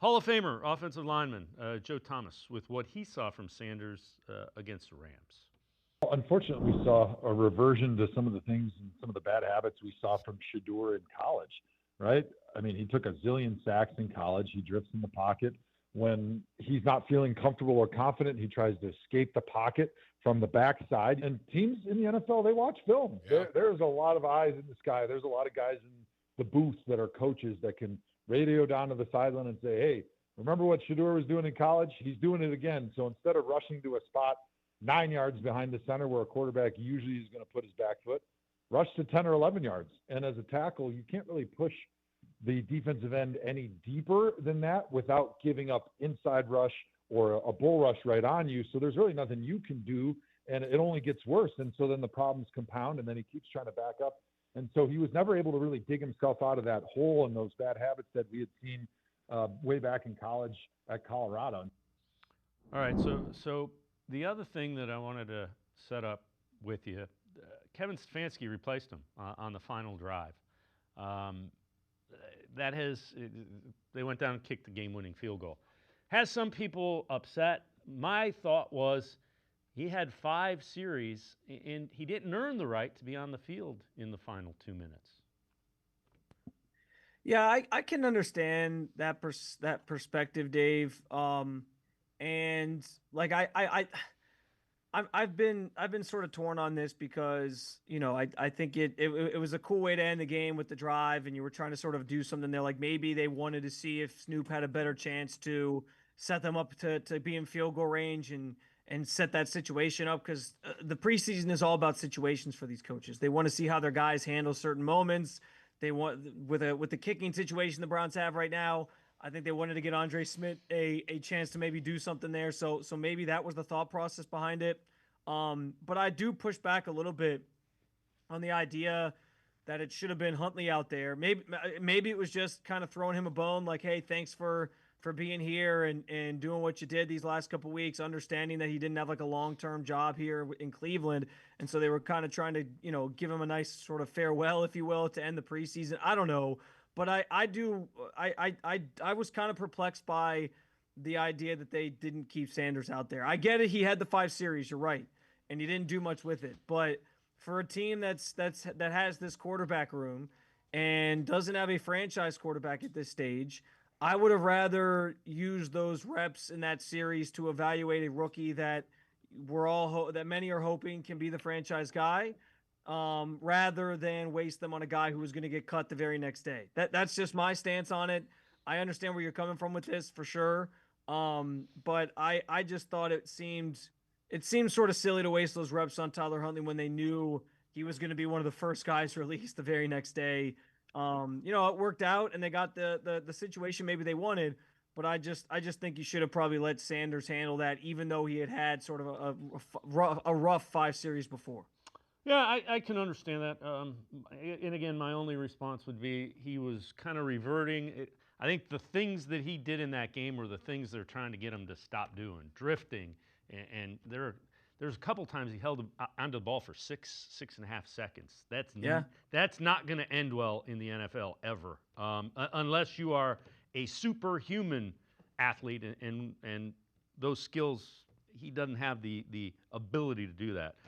Hall of Famer, offensive lineman Joe Thomas, with what he saw from Sanders against the Rams. Unfortunately, we saw a reversion to some of the things and some of the bad habits we saw from Shedeur in college, right? I mean, he took a zillion sacks in college. He drifts in the pocket. When he's not feeling comfortable or confident, he tries to escape the pocket from the backside. And teams in the NFL, they watch film. Yeah. There's a lot of eyes in the sky. There's a lot of guys in the booth that are coaches that can radio down to the sideline and say, hey, remember what Shedeur was doing in college? He's doing it again. So instead of rushing to a spot 9 yards behind the center where a quarterback usually is going to put his back foot, rush to 10 or 11 yards. And as a tackle, you can't really push the defensive end any deeper than that without giving up inside rush or a bull rush right on you. So there's really nothing you can do, and it only gets worse. And so then the problems compound, and then he keeps trying to back up. And so he was never able to really dig himself out of that hole and those bad habits that we had seen way back in college at Colorado. All right, so the other thing that I wanted to set up with you, Kevin Stefanski replaced him on the final drive. They went down and kicked the game-winning field goal. Has some people upset. My thought was he had 5 series, and he didn't earn the right to be on the field in the final 2 minutes. Yeah, I can understand that perspective, Dave. And like I've been sort of torn on this because, you know, I think it was a cool way to end the game with the drive, and you were trying to sort of do something there. Like maybe they wanted to see if Snoop had a better chance to set them up to be in field goal range and set that situation up, because the preseason is all about situations for these coaches. They want to see how their guys handle certain moments. They want with the kicking situation the Browns have right now. I think they wanted to get Andre Smith a chance to maybe do something there. So maybe that was the thought process behind it. But I do push back a little bit on the idea that it should have been Huntley out there. Maybe it was just kind of throwing him a bone, like, hey, thanks for being here and doing what you did these last couple of weeks, understanding that he didn't have like a long-term job here in Cleveland. And so they were kind of trying to, you know, give him a nice sort of farewell, if you will, to end the preseason. I don't know. But I was kind of perplexed by the idea that they didn't keep Sanders out there. I get it. He had the 5 series. You're right. And he didn't do much with it. But for a team that has this quarterback room and doesn't have a franchise quarterback at this stage, I would have rather used those reps in that series to evaluate a rookie that that many are hoping can be the franchise guy, rather than waste them on a guy who was going to get cut the very next day. That's just my stance on it. I understand where you're coming from with this for sure. But I just thought it seemed sort of silly to waste those reps on Tyler Huntley when they knew he was going to be one of the first guys released the very next day. You know, it worked out and they got the situation maybe they wanted, but I just think you should have probably let Sanders handle that, even though he had sort of a rough 5 series before. Yeah, I can understand that. And again, my only response would be he was kind of reverting. I think the things that he did in that game were the things they're trying to get him to stop doing, drifting. And there's a couple times he held onto the ball for 6.5 seconds. That's not going to end well in the NFL ever, unless you are a superhuman athlete and those skills. He doesn't have the ability to do that.